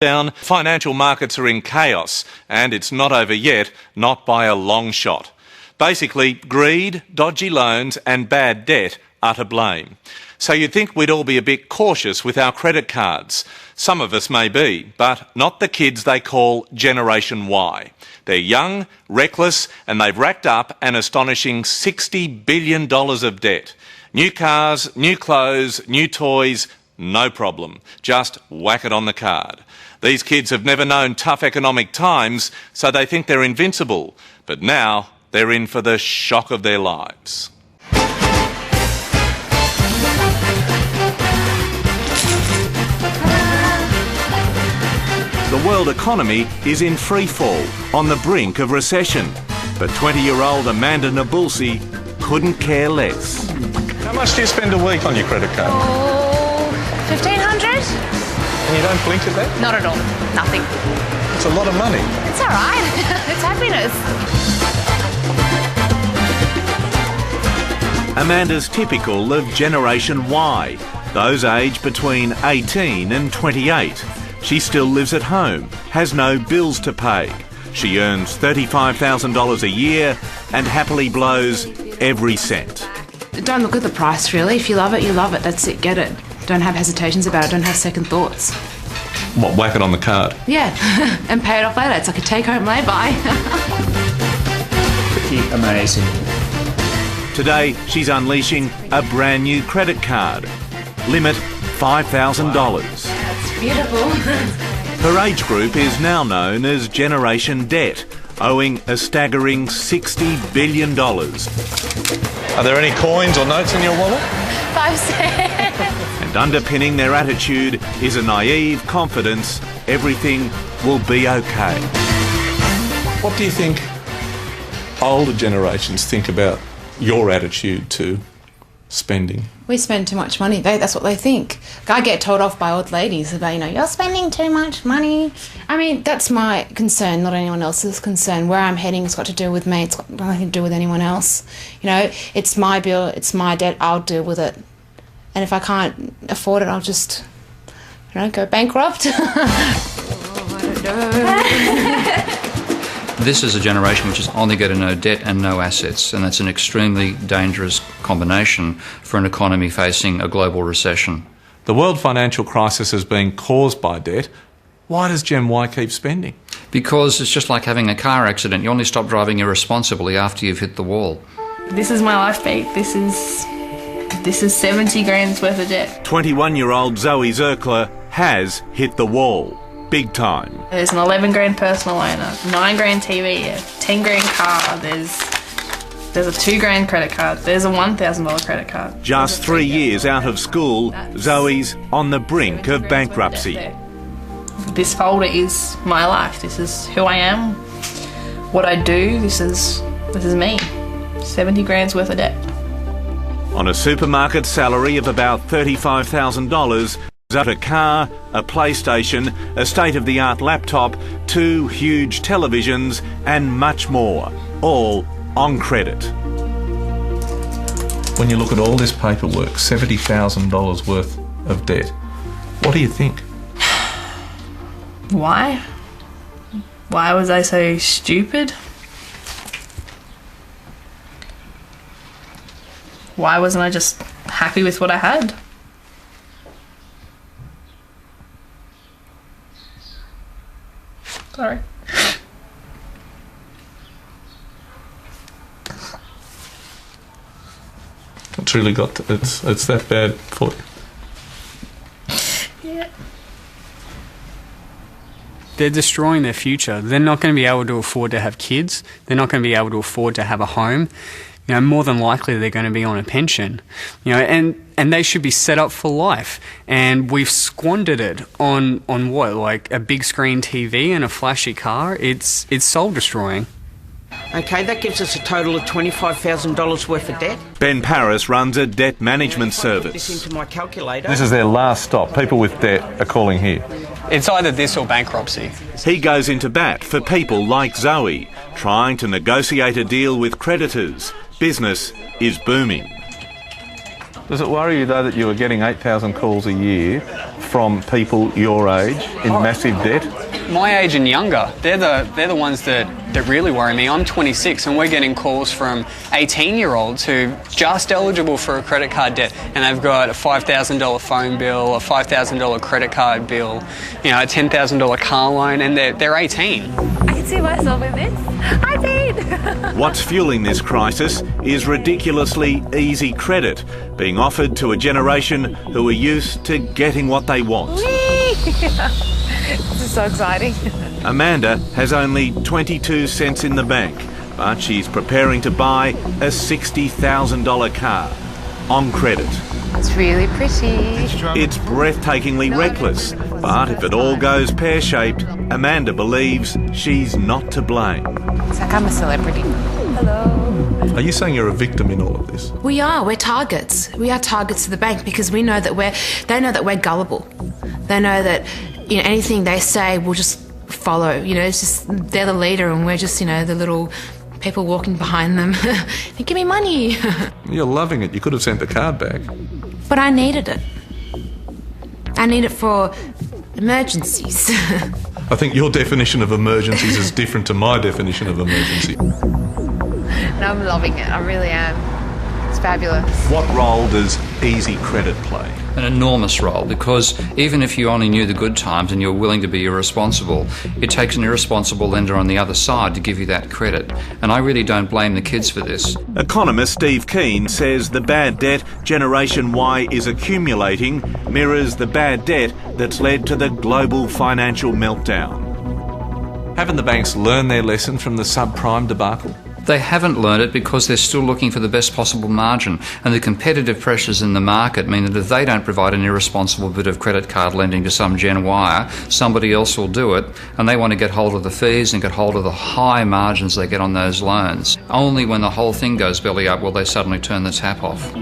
Down, financial markets are in chaos, and it's not over yet, not by a long shot. Basically, greed, dodgy loans and bad debt are to blame. So you'd think we'd all be a bit cautious with our credit cards. Some of us may be, but not the kids they call Generation Y. They're young, reckless, and they've racked up an astonishing $60 billion of debt. New cars, new clothes, new toys, no problem. Just whack it on the card. These kids have never known tough economic times, so they think they're invincible. But now they're in for the shock of their lives. The world economy is in freefall, on the brink of recession. But 20-year-old Amanda Nabulsi couldn't care less. How much do you spend a week on your credit card? Oh, $1,500? And you don't blink at that? Not at all. Nothing. It's a lot of money. It's all right. It's happiness. Amanda's typical of Generation Y, those aged between 18 and 28. She still lives at home, has no bills to pay. She earns $35,000 a year and happily blows every cent. Don't look at the price, really. If you love it, you love it. That's it. Get it. Don't have hesitations about it. Don't have second thoughts. What, whack it on the card? Yeah, and pay it off later. It's like a take-home lay-by. Pretty amazing. Today, she's unleashing a brand new credit card. Limit $5,000. That's beautiful. Her age group is now known as Generation Debt, owing a staggering $60 billion. Are there any coins or notes in your wallet? 5 cents. And underpinning their attitude is a naive confidence everything will be okay. What do you think older generations think about your attitude to spending? We spend too much money. That's what they think. I get told off by old ladies about, you're spending too much money. I mean, that's my concern, not anyone else's concern. Where I'm heading has got to do with me. It's got nothing to do with anyone else. It's my bill, it's my debt, I'll deal with it. And if I can't afford it, I'll just, go bankrupt. Oh, I don't know. This is a generation which is only going to know debt and no assets, and that's an extremely dangerous combination for an economy facing a global recession. The world financial crisis has been caused by debt. Why does Gen Y keep spending? Because it's just like having a car accident. You only stop driving irresponsibly after you've hit the wall. This is my life beat. This is 70 grand's worth of debt. 21-year-old Zoe Zerkler has hit the wall. Big time. There's an 11 grand personal loan, a 9 grand TV, a 10 grand car, there's a 2 grand credit card, there's a $1,000 credit card. Just 3 years out of school, Zoe's on the brink of bankruptcy. This folder is my life. This is who I am, what I do. This is me. 70 grand's worth of debt. On a supermarket salary of about $35,000, a car, a PlayStation, a state-of-the-art laptop, 2 huge televisions and much more, all on credit. When you look at all this paperwork, $70,000 worth of debt, what do you think? Why? Why was I so stupid? Why wasn't I just happy with what I had? Sorry. It's really it's that bad for you. Yeah. They're destroying their future. They're not going to be able to afford to have kids. They're not going to be able to afford to have a home. More than likely they're going to be on a pension. And they should be set up for life. And we've squandered it on what, like a big screen TV and a flashy car. It's soul destroying. Okay, that gives us a total of $25,000 worth of debt. Ben Paris runs a debt management service. This into my calculator. This is their last stop. People with debt are calling here. It's either this or bankruptcy. He goes into bat for people like Zoe, trying to negotiate a deal with creditors. Business is booming. Does it worry you, though, that you were getting 8,000 calls a year from people your age in massive debt? My age and younger, they're the ones that really worry me. I'm 26 and we're getting calls from 18-year-olds who are just eligible for a credit card debt, and they've got a $5,000 phone bill, a $5,000 credit card bill, a $10,000 car loan, and they're 18. I can see myself in this. I did. What's fueling this crisis is ridiculously easy credit being offered to a generation who are used to getting what they want. This is so exciting. Amanda has only 22 cents in the bank, but she's preparing to buy a $60,000 car on credit. It's really pretty. It's breathtakingly reckless, but if it all goes pear-shaped, Amanda believes she's not to blame. It's like I'm a celebrity. Hello. Are you saying you're a victim in all of this? We are. We're targets. We are targets to the bank because we know that they know that we're gullible. They know that anything they say will just follow. It's just they're the leader and we're just the little people walking behind them. Give me money. You're loving it. You could have sent the card back. But I needed it. I need it for emergencies. I think your definition of emergencies is different to my definition of emergency. And I'm loving it. I really am. It's fabulous. What role does easy credit play? An enormous role, because even if you only knew the good times and you're willing to be irresponsible, it takes an irresponsible lender on the other side to give you that credit. And I really don't blame the kids for this. Economist Steve Keen says the bad debt Generation Y is accumulating mirrors the bad debt that's led to the global financial meltdown. Haven't the banks learned their lesson from the subprime debacle? They haven't learned it because they're still looking for the best possible margin, and the competitive pressures in the market mean that if they don't provide an irresponsible bit of credit card lending to some Gen Y, somebody else will do it, and they want to get hold of the fees and get hold of the high margins they get on those loans. Only when the whole thing goes belly up will they suddenly turn the tap off.